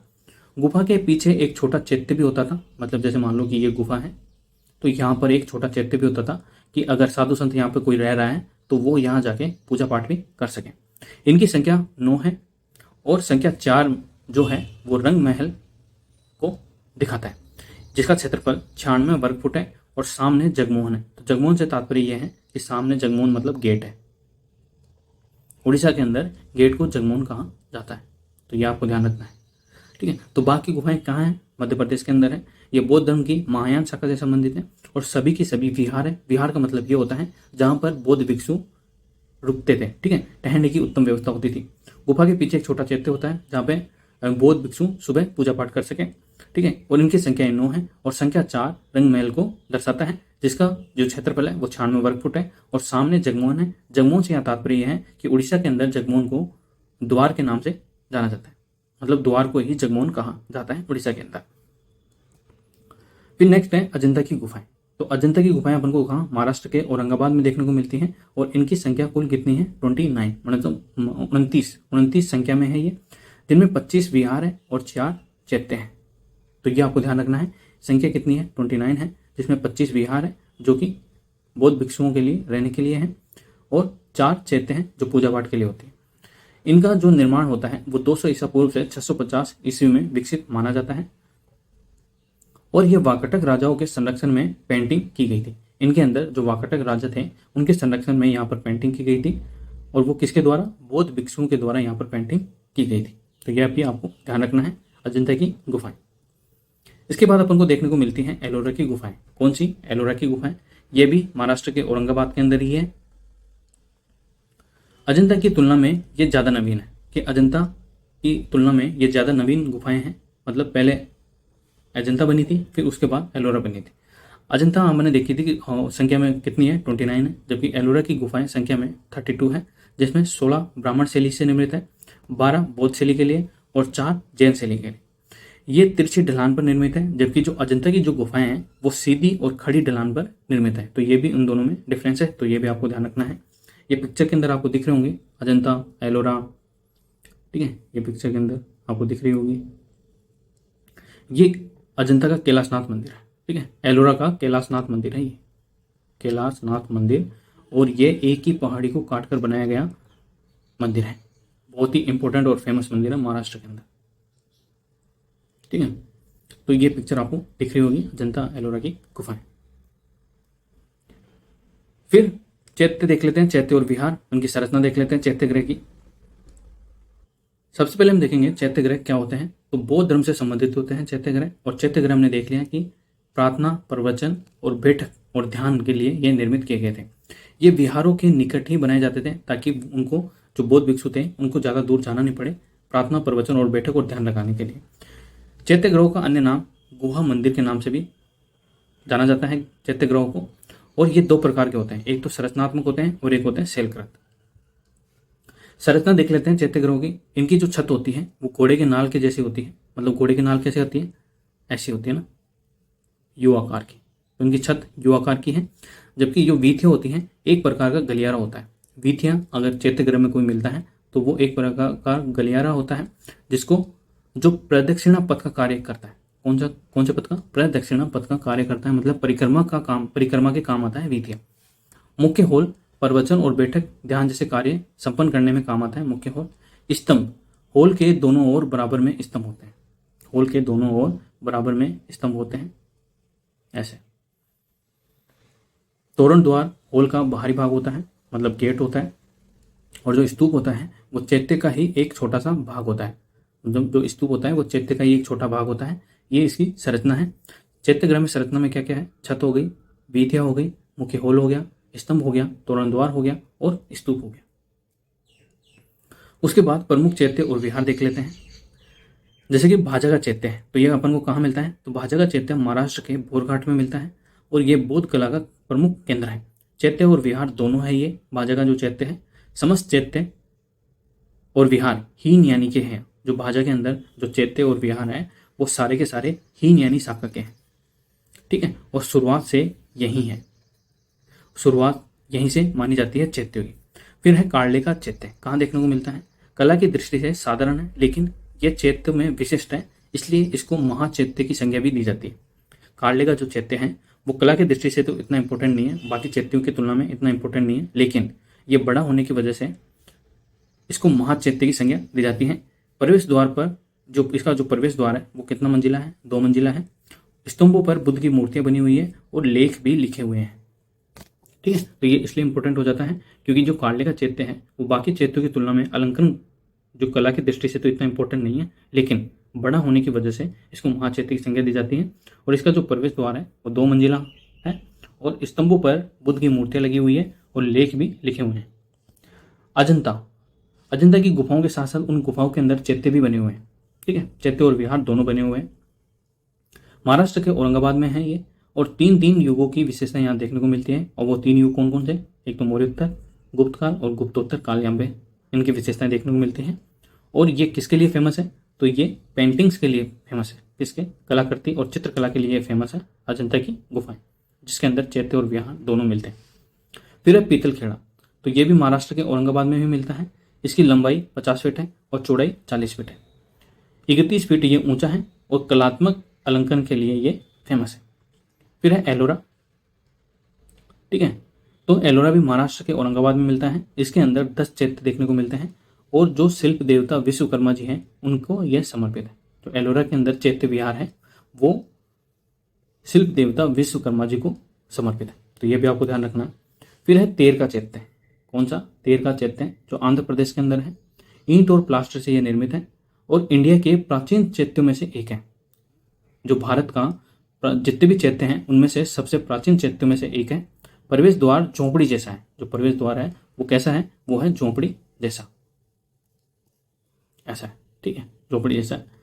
गुफा के पीछे एक छोटा चैत्य भी होता था, मतलब जैसे मान लो कि ये गुफा है तो यहाँ पर एक छोटा चैत्य भी होता था कि अगर साधु संत यहाँ पर कोई रह रहा है तो वो यहाँ जाके पूजा पाठ भी कर सके। इनकी संख्या 9 है और संख्या 4 जो है वो रंग महल को दिखाता है, जिसका क्षेत्रफल 96 वर्ग फुट है और सामने जगमोहन है। तो जगमोहन से तात्पर्य यह है कि सामने जगमोहन मतलब गेट है। उड़ीसा के अंदर गेट को जगमोहन कहा जाता है, तो ये आपको ध्यान रखना है, ठीक है। तो बाघ की गुफाएं कहाँ हैं? मध्य प्रदेश के अंदर है। ये बौद्ध धर्म की महायान शाखा से संबंधित है और सभी की सभी विहार है। विहार का मतलब ये होता है जहां पर बौद्ध भिक्षु रुकते थे, ठीक है, ठहरने की उत्तम व्यवस्था होती थी। गुफा के पीछे एक छोटा चैत्य होता है जहाँ पे बौद्ध भिक्षु सुबह पूजा पाठ कर सके, ठीक है। और इनकी संख्या 9 है और संख्या 4 रंग महल को दर्शाता है, जिसका जो क्षेत्रफल है वो 96 वर्ग फुट है और सामने जगमोहन है। जगमोहन से यहाँ तात्पर्य यह है कि उड़ीसा के अंदर जगमोहन को द्वार के नाम से जाना जाता है, मतलब द्वार को ही जगमोहन कहा जाता है उड़ीसा के अंदर। फिर नेक्स्ट है अजंता की गुफाएं। तो अजंता की गुफाएं अपन को कहाँ? महाराष्ट्र के औरंगाबाद में देखने को मिलती हैं और इनकी संख्या कुल कितनी है? 29, मतलब 29 संख्या में है ये, जिनमें 25 विहार है और 4 चैत्य हैं। तो ये आपको ध्यान रखना है, संख्या कितनी है? 29 है, जिसमें 25 विहार है जो कि बौद्ध भिक्षुओं के लिए रहने के लिए है और 4 चैत्य हैं जो पूजा पाठ के लिए होती है। इनका जो निर्माण होता है वो 200 ईसा पूर्व से 650 ईस्वी में विकसित माना जाता है और ये वाकाटक राजाओं के संरक्षण में पेंटिंग की गई थी। इनके अंदर जो वाकाटक राजा थे उनके संरक्षण में यहाँ पर पेंटिंग की गई थी और वो किसके द्वारा? बौद्ध भिक्षुओं के द्वारा यहाँ पर पेंटिंग की गई थी। तो यह भी आपको ध्यान रखना है, अजंता की गुफाएं। इसके बाद अपन को देखने को मिलती हैं एलोरा की गुफाएं। कौन सी? एलोरा की गुफाएं। ये भी महाराष्ट्र के औरंगाबाद के अंदर ही है। अजंता की तुलना में ये ज़्यादा नवीन है, कि अजंता की तुलना में ये ज़्यादा नवीन गुफाएं हैं। मतलब पहले अजंता बनी थी, फिर उसके बाद एलोरा बनी थी। अजंता हमने देखी थी कि संख्या में कितनी है? 29 है, जबकि एलोरा की गुफाएं संख्या में 32 है, जिसमें 16 ब्राह्मण शैली से निर्मित है, 12 बौद्ध शैली के लिए और 4 जैन शैली के लिए। ये तिरछी ढलान पर निर्मित है, जबकि जो अजंता की जो गुफाएं हैं वो सीधी और खड़ी ढलान पर निर्मित है। तो ये भी उन दोनों में डिफरेंस है, तो ये भी आपको ध्यान रखना है। ये पिक्चर के अंदर आपको दिख रहे होंगे अजंता, एलोरा, ठीक है, ये पिक्चर के अंदर आपको दिख रही होगी। ये अजंता का कैलाशनाथ मंदिर है, ठीक है, एलोरा का कैलाशनाथ मंदिर है, ये कैलाशनाथ मंदिर, और ये एक ही पहाड़ी को काट कर बनाया गया मंदिर है। बहुत ही इंपॉर्टेंट और फेमस मंदिर है महाराष्ट्र के अंदर, ठीक है। तो ये पिक्चर आपको दिख रही होगी, अजंता एलोरा की गुफाएं। फिर चैत्य देख लेते हैं, चैत्य और विहार, उनकी संरचना देख लेते हैं चैत्य ग्रह की। सबसे पहले हम देखेंगे चैत्य ग्रह क्या होते हैं। तो बौद्ध धर्म से संबंधित होते हैं चैत्य ग्रह, और चैत्य ग्रह हमने देख लिया कि प्रार्थना, प्रवचन और बैठक और ध्यान के लिए ये निर्मित किए गए थे। ये विहारों के निकट ही बनाए जाते थे ताकि उनको, जो बौद्ध भिक्षु थे, उनको ज़्यादा दूर जाना नहीं पड़े प्रार्थना, प्रवचन और बैठक और ध्यान लगाने के लिए। चैत्य ग्रहों का अन्य नाम गुहा मंदिर के नाम से भी जाना जाता है चैत्य ग्रहों को। और ये दो प्रकार के होते हैं, एक तो संरचनात्मक होते हैं और एक होते हैं शैलकृत। संरचना देख लेते हैं चैत्य ग्रहों की। इनकी जो छत होती है वो घोड़े के नाल के जैसी होती है। मतलब घोड़े की नाल कैसे होती है, ऐसी होती है ना, यू आकार की। तो इनकी छत यू आकार की है। जबकि जो वीथियाँ होती हैं, एक प्रकार का गलियारा होता है। वीथियाँ अगर चैत्य ग्रह में कोई मिलता है तो वो एक प्रकार का गलियारा होता है, जिसको, जो प्रदक्षिणा पथ का कार्य करता है। कौन से पथ का, प्रदक्षिणा पथ का कार्य करता है, मतलब परिक्रमा का काम, परिक्रमा के काम आता है वीथियाँ। मुख्य हॉल प्रवचन और बैठक, ध्यान जैसे कार्य संपन्न करने में काम आता है मुख्य हॉल। स्तंभ, हॉल के दोनों ओर बराबर में स्तंभ होते हैं। हॉल के दोनों ओर बराबर में स्तंभ होते हैं, ऐसे। तोरण द्वार हॉल का बाहरी भाग होता है, मतलब गेट होता है। और जो स्तूप होता है वो चैत्य का ही एक छोटा सा भाग होता है। जो स्तूप होता है वो चैत्य का ही एक छोटा भाग होता है। ये इसकी संरचना है। चैत्य ग्रह में संरचना में क्या क्या है, छत हो गई, वीथिया हो गई, मुख्य हॉल हो गया, स्तंभ हो गया, तोरण द्वार हो गया और स्तूप हो गया। उसके बाद प्रमुख चैत्य और विहार देख लेते हैं। जैसे कि भाजा का चैत्य है, तो ये अपन को कहाँ मिलता है, तो भाजा का चैत्य महाराष्ट्र के बोरघाट में मिलता है और ये बौद्ध कला का प्रमुख केंद्र है। चैत्य और विहार दोनों है ये। भाजा का जो चैत्य है, समस्त चैत्य और विहार हीन यानी के हैं। जो भाजा के अंदर जो चैत्य और विहार है वो सारे के सारे हीन यानी शाखा के हैं, ठीक है। और शुरुआत से यही है, शुरुआत यहीं से मानी जाती है चैत्य की। फिर है कार्ले का चैत्य, कहाँ देखने को मिलता है, कला की दृष्टि से साधारण है लेकिन यह चैत्य में विशिष्ट है, इसलिए इसको महाचैत्य की संज्ञा भी दी जाती है। कार्ले का जो चैत्य है वो कला की दृष्टि से तो इतना इंपॉर्टेंट नहीं है, बाकी चैत्यों की तुलना में इतना इंपॉर्टेंट नहीं है, लेकिन ये बड़ा होने की वजह से इसको महाचैत्य की संज्ञा दी जाती है। प्रवेश द्वार पर जो इसका जो प्रवेश द्वार है वो कितना मंजिला है, 2 मंजिला है। स्तंभों पर बुद्ध की मूर्तियां बनी हुई है और लेख भी लिखे हुए हैं, ठीक है। तो ये इसलिए इंपॉर्टेंट हो जाता है क्योंकि जो कार्ले का चैत्य है वो बाकी चैत्यों की तुलना में अलंकरण, जो कला की दृष्टि से तो इतना इंपॉर्टेंट नहीं है, लेकिन बड़ा होने की वजह से इसको महाचैत्य की संज्ञा दी जाती है। और इसका जो प्रवेश द्वार है वो 2 मंजिला है और स्तंभों पर बुद्ध की मूर्तियां लगी हुई है और लेख भी लिखे हुए हैं। अजंता, अजंता की गुफाओं के साथ साथ उन गुफाओं के अंदर चैत्य भी बने हुए हैं, ठीक है। चैत्य और विहार दोनों बने हुए हैं। महाराष्ट्र के औरंगाबाद में है ये। और तीन युगों की विशेषता यहाँ देखने को मिलती है। और वो 3 युग कौन कौन से, एक तो मौर्योत्तर, गुप्त काल और गुप्तोत्तर कालयाम्बे, इनकी विशेषताएं देखने को मिलती हैं। और ये किसके लिए फेमस है, तो ये पेंटिंग्स के लिए फेमस है। किसके, कलाकृति और चित्रकला के लिए फेमस है अजंता की गुफाएं, जिसके अंदर चैत्य और विहार दोनों मिलते हैं। फिर है पीतल खेड़ा, तो ये भी महाराष्ट्र के औरंगाबाद में भी मिलता है। इसकी लंबाई 50 फीट है और चौड़ाई 40 फीट है। 31 फीट ये ऊंचा है और कलात्मक अलंकरण के लिए ये फेमस है। फिर है एलोरा, ठीक है। तो एलोरा भी महाराष्ट्र के औरंगाबाद में मिलता है। इसके अंदर 10 चैत्य देखने को मिलते हैं और जो शिल्प देवता विश्वकर्मा जी हैं उनको यह समर्पित है। तो एलोरा के अंदर चैत्य विहार है वो शिल्प देवता विश्वकर्मा जी को समर्पित है, तो ये भी आपको ध्यान रखना है। फिर है तेर का चैत्य, कौन सा, तेर का चैत्य, जो आंध्र प्रदेश के अंदर है। ईंट और प्लास्टर से यह निर्मित है और इंडिया के प्राचीन चैत्यों में से एक है। जो भारत का जितने भी चैत्य हैं उनमें से सबसे प्राचीन चैत्यों में से एक है। प्रवेश द्वार झोंपड़ी जैसा है, जो प्रवेश द्वार है वो कैसा है, वो है झोंपड़ी जैसा, ऐसा है, ठीक है, झोंपड़ी जैसा है।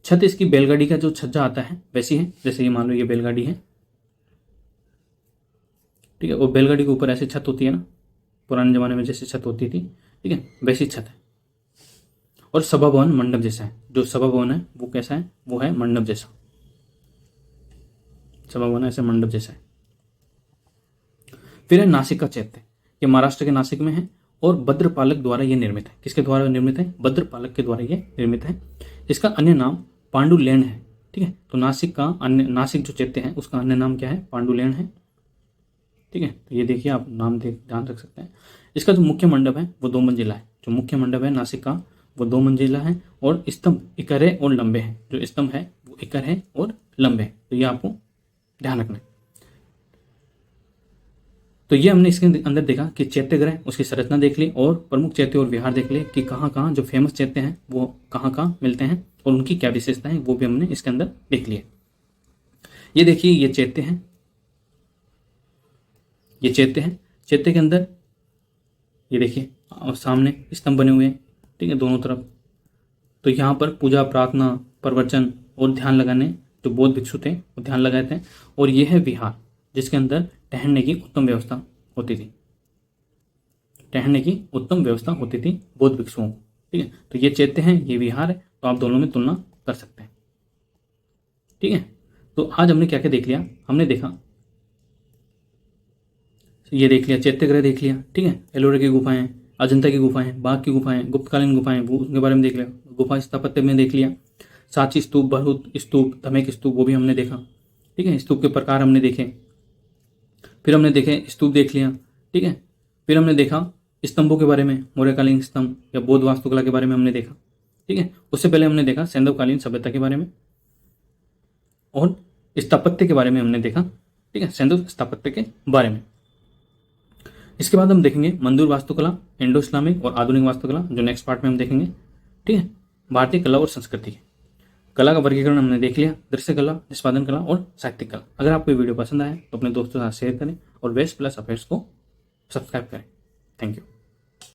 छत इसकी बैलगाड़ी का जो छज्जा आता है वैसी है, जैसे ये मान लो ये बैलगाड़ी है, ठीक है। और बैलगाड़ी के ऊपर ऐसी छत होती है ना, पुराने जमाने में जैसी छत होती थी, ठीक है, वैसी छत है। और सभा भवन मंडप जैसा है, जो सभा भवन है वो कैसा है, वो है मंडप जैसा, सभा भवन ऐसे मंडप जैसा है। फिर है नासिक का चैत्य, ये महाराष्ट्र के नासिक में है और भद्रपालक द्वारा ये निर्मित है। किसके द्वारा निर्मित है? भद्रपालक के द्वारा ये निर्मित है। इसका अन्य नाम पांडुलेन है। ठीक है, तो नासिक जो चैत्य है उसका अन्य नाम क्या है? पांडुलेन है। ठीक है, तो ये देखिए आप नाम ध्यान रख सकते हैं। इसका जो मुख्य मंडप है वो 2 मंजिला है। जो मुख्य मंडप है नासिक का वो 2 मंजिला है और स्तंभ इकर है और लंबे हैं। जो स्तंभ है वो इकर है और लंबे हैं, तो ये आपको ध्यान रखना है। तो ये हमने इसके अंदर देखा कि चैत्य ग्रह, उसकी संरचना देख ली और प्रमुख चैत्य और विहार देख लिए कि कहाँ कहाँ जो फेमस चैत्य हैं वो कहाँ कहाँ मिलते हैं और उनकी क्या विशेषता है वो भी हमने इसके अंदर देख लिए। ये देखिए ये चैत्य हैं, ये चैत्य हैं। चैत्य के अंदर ये देखिए सामने स्तंभ बने हुए हैं। ठीक है, दोनों तरफ। तो यहाँ पर पूजा, प्रार्थना, प्रवचन और ध्यान लगाने जो बौद्ध भिक्षु थे वो ध्यान लगाए थे। और ये है विहार, जिसके अंदर ठहरने की उत्तम व्यवस्था होती थी। ठहरने की उत्तम व्यवस्था होती थी बौद्ध भिक्षुओं को। ठीक है, तो ये चैत्य हैं, ये विहार है, तो आप दोनों में तुलना कर सकते हैं। ठीक है, तो आज हमने क्या क्या देख लिया? हमने देखा, ये देख लिया, चैत्य ग्रह देख लिया। ठीक है, एलोरा की गुफाएं, अजंता की गुफाएं, बाघ की गुफाएं, गुप्तकालीन गुफाएं, वो उनके बारे में देख लिया। गुफा स्थापत्य में देख लिया। सांची स्तूप, बहुत स्तूप, धमेक स्तूप, वो भी हमने देखा। ठीक है, स्तूप के प्रकार हमने देखे। फिर हमने देखे स्तूप देख लिया। ठीक है, फिर हमने देखा स्तंभों के बारे में, मौर्यकालीन स्तंभ या बौद्ध वास्तुकला के बारे में हमने देखा। ठीक है, उससे पहले हमने देखा सैंधवकालीन सभ्यता के बारे में और स्थापत्य के बारे में हमने देखा। ठीक है, सैंधव स्थापत्य के बारे में। इसके बाद हम देखेंगे मंदिर वास्तुकला, इंडो इस्लामिक और आधुनिक वास्तुकला, जो नेक्स्ट पार्ट में हम देखेंगे। ठीक है, भारतीय कला और संस्कृति। कला का वर्गीकरण हमने देख लिया, दृश्य कला, निष्पादन कला और साहित्यिक कला। अगर आपको ये वीडियो पसंद आए तो अपने दोस्तों के साथ शेयर करें और वेस्ट प्लस अफेयर्स को सब्सक्राइब करें। Thank you.